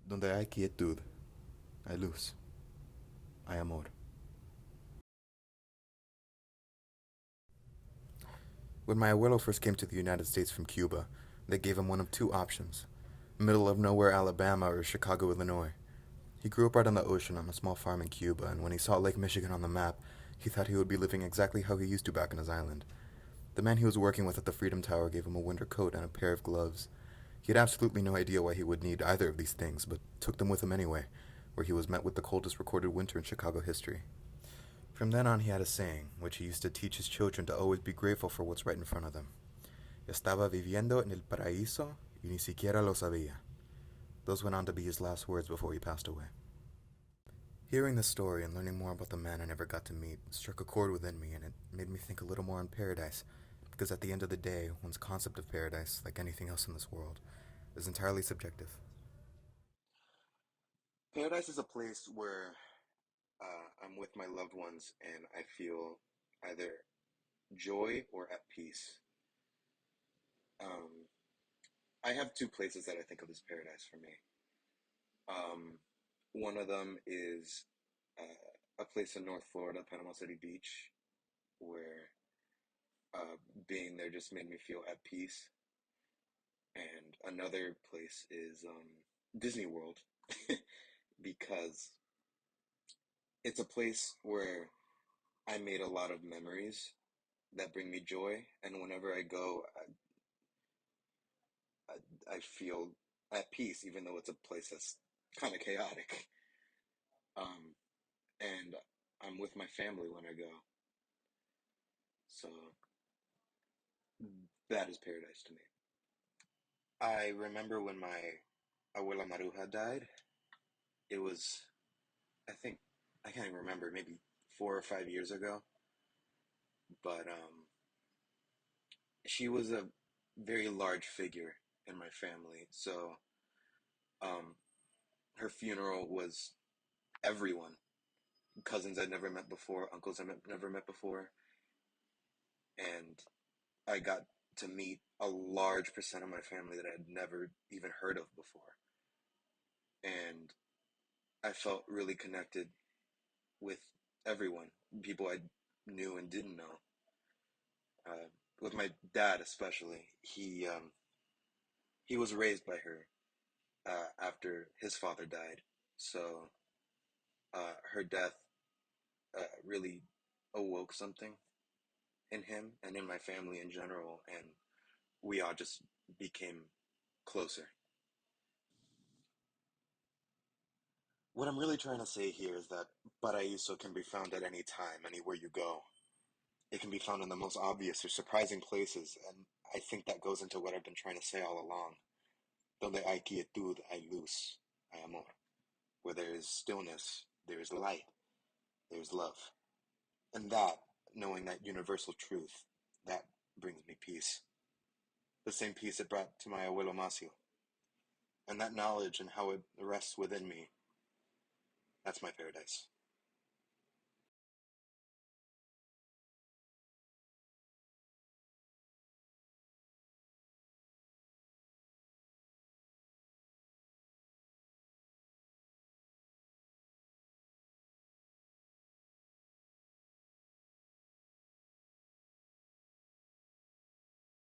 Donde hay quietud, hay luz, hay amor. When my abuelo first came to the United States from Cuba, they gave him one of two options: middle of nowhere Alabama or Chicago, Illinois. He grew up right on the ocean on a small farm in Cuba, and when he saw Lake Michigan on the map, he thought he would be living exactly how he used to back on his island. The man he was working with at the Freedom Tower gave him a winter coat and a pair of gloves. He had absolutely no idea why he would need either of these things, but took them with him anyway, where he was met with the coldest recorded winter in Chicago history. From then on, he had a saying, which he used to teach his children to always be grateful for what's right in front of them. Estaba viviendo en el paraíso y ni siquiera lo sabía. Those went on to be his last words before he passed away. Hearing this story and learning more about the man I never got to meet struck a chord within me, and it made me think a little more on paradise, because at the end of the day, one's concept of paradise, like anything else in this world, is entirely subjective. Paradise is a place where I'm with my loved ones and I feel either joy or at peace. Um, I have two places that I think of as paradise for me. Um, One of them is a place in North Florida, Panama City Beach, where being there just made me feel at peace. And another place is Disney World, because it's a place where I made a lot of memories that bring me joy, and whenever I go, I feel at peace, even though it's a place that's kind of chaotic. Um, and I'm with my family when I go, so that is paradise to me. I remember when my abuela Maruja died. It was, I think, I can't even remember, maybe 4 or 5 years ago. But she was a very large figure in my family. So um, her funeral was everyone, cousins I'd never met before, uncles never met before, and I got to meet a large percent of my family that I had never even heard of before. And I felt really connected with everyone, people I knew and didn't know. With my dad especially, he was raised by her after his father died. So her death really awoke something in him and in my family in general, and we all just became closer. What I'm really trying to say here is that Paraíso can be found at any time, anywhere you go. It can be found in the most obvious or surprising places, and I think that goes into what I've been trying to say all along. Donde hay quietud, hay luz, hay amor. Where there is stillness, there is light, there is love. And that, knowing that universal truth, that brings me peace. The same peace it brought to my abuelo Macio. And that knowledge and how it rests within me, that's my paradise.